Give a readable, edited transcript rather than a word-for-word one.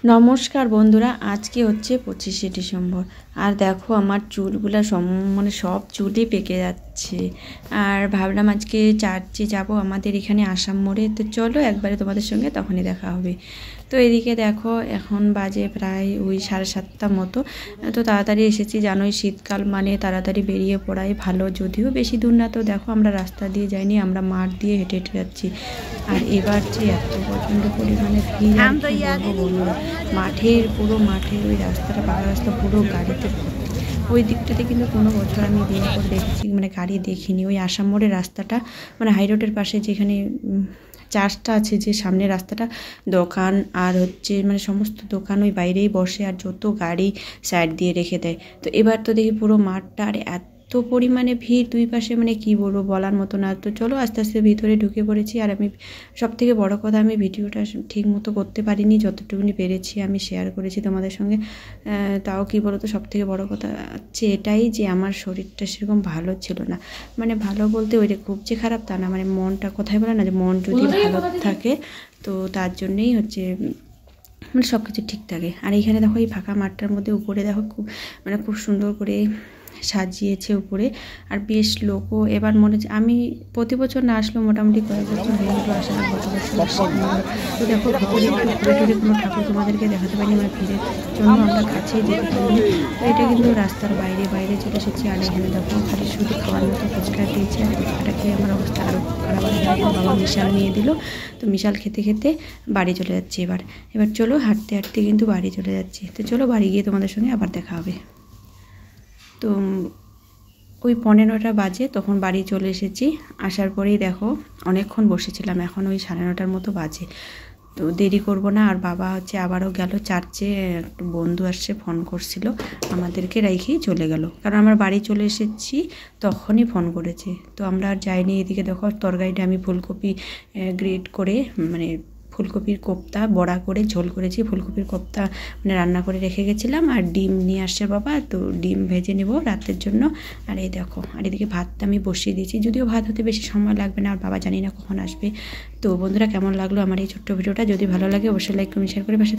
নমস্কার বন্ধুরা, আজকে হচ্ছে 25শে ডিসেম্বর। আর দেখো আমার চুলগুলা সব চুলই পেকে যাচ্ছে। আর ভাবলাম আজকে চার্চে যাব, আমাদের এখানে আসাম মোড়ে। তো চলো একবারে তোমাদের সঙ্গে তখনই দেখা হবে। তো এদিকে দেখো এখন বাজে প্রায় ওই 7:30 মতো। তো তাড়াতাড়ি এসেছি, জানোই শীতকাল মানে তাড়াতাড়ি বেরিয়ে পড়াই ভালো। যদিও বেশি দূর না, তো দেখো আমরা রাস্তা দিয়ে যাইনি, আমরা মাঠ দিয়ে হেঁটে হেঁটে যাচ্ছি। আর এবার যে এত প্রচণ্ড পরিমাণে ভিড়, মাঠের ওই রাস্তাটা, পাকা রাস্তা পুরো গাড়িতে ভর্তি। ওই দিকটাতে কিন্তু কোনো বছর আমি বিয়ে করে দেখেছি, মানে গাড়ি দেখিনি। ওই আসাম মোড়ের রাস্তাটা, মানে হাই রোডের পাশে যেখানে চার্চটা আছে, যে সামনে রাস্তাটা, দোকান আর হচ্ছে মানে সমস্ত দোকান ওই বাইরেই বসে, আর যত গাড়ি সাইড দিয়ে রেখে দেয়। তো এবার তো দেখি পুরো মাঠটা, আর এত পরিমাণে ভিড় দুই পাশে, মানে কি বলবো, বলার মতো না। তো চলো আস্তে আস্তে ভিতরে ঢুকে পড়েছি। আর আমি সব থেকে বড় কথা, আমি ভিডিওটা ঠিক মতো করতে পারিনি, যতটুকুনি পেরেছি আমি শেয়ার করেছি তোমাদের সঙ্গে। তাও কি বলো তো, সব থেকে বড় কথা হচ্ছে এটাই যে আমার শরীরটা সেরকম ভালো ছিল না। মানে ভালো বলতে ওইটা খুব যে খারাপ তা না, মানে মনটা, কোথায় বলে না যে মন যদি ভালো থাকে তো তার জন্যেই হচ্ছে মানে সব কিছু ঠিক থাকে। আর এইখানে দেখো এই ফাঁকা মাঠটার মধ্যে উপরে দেখো খুব সুন্দর করে সাজিয়েছে উপরে। আর বেশ লোকও এবার মনে হচ্ছে, আমি প্রতি বছর না আসলেও মোটামুটি কয়েক বছর হয়ে গেলো আসা, গত বছর আসলাম। তো দেখো ভিতরে ঘুরে কোনো ঠাকুর তোমাদেরকে দেখাতে পারিনি, মানে ভিড়ের জন্য আমরা কাছেই যেতে পারিনি। তো এটা কিন্তু রাস্তার বাইরে চলে এসেছি। আর এখানে দেখো খালি শুধু খাওয়ার মতো ফুচকা দিয়েছে, আর ফুচকাটা খেয়ে আমার অবস্থা আরও খারাপ হয়ে গেল। বাবা মিশাল নিয়ে দিল, তো মিশাল খেতে খেতে বাড়ি চলে যাচ্ছি। এবার চলো হাঁটতে হাঁটতে কিন্তু বাড়ি চলে যাচ্ছি। তো চলো বাড়ি গিয়ে তোমাদের সঙ্গে আবার দেখা হবে। তো ওই 9:15 বাজে, তখন বাড়ি চলে এসেছি। আসার পরেই দেখো অনেকক্ষণ বসেছিলাম, এখন ওই 9:30 মতো বাজে। তো দেরি করব না। আর বাবা হচ্ছে আবারও গেল চার্চে, একটু বন্ধু আসছে, ফোন করছিল, আমাদেরকে রেখেই চলে গেল। কারণ আমরা বাড়ি চলে এসেছি তখনই ফোন করেছে। তো আমরা আর যাইনি। এদিকে দেখো তরকারিটা আমি ফুলকপি গ্রেট করে, মানে ফুলকপির কোপ্তা বড়া করে ঝোল করেছি। ফুলকপির কোপ্তা মানে রান্না করে রেখে গেছিলাম। আর ডিম নিয়ে আসছে বাবা, তো ডিম ভেজে নেব রাতের জন্য। আর এই দেখো, আর এদিকে ভাতটা আমি বসিয়ে দিয়েছি, যদিও ভাত হতে বেশি সময় লাগবে না। আর বাবা জানি না কখন আসবে। তো বন্ধুরা, কেমন লাগলো আমার এই ছোট্ট ভিডিওটা? যদি ভালো লাগে অবশ্যই লাইক কমেন্ট শেয়ার করে পাশে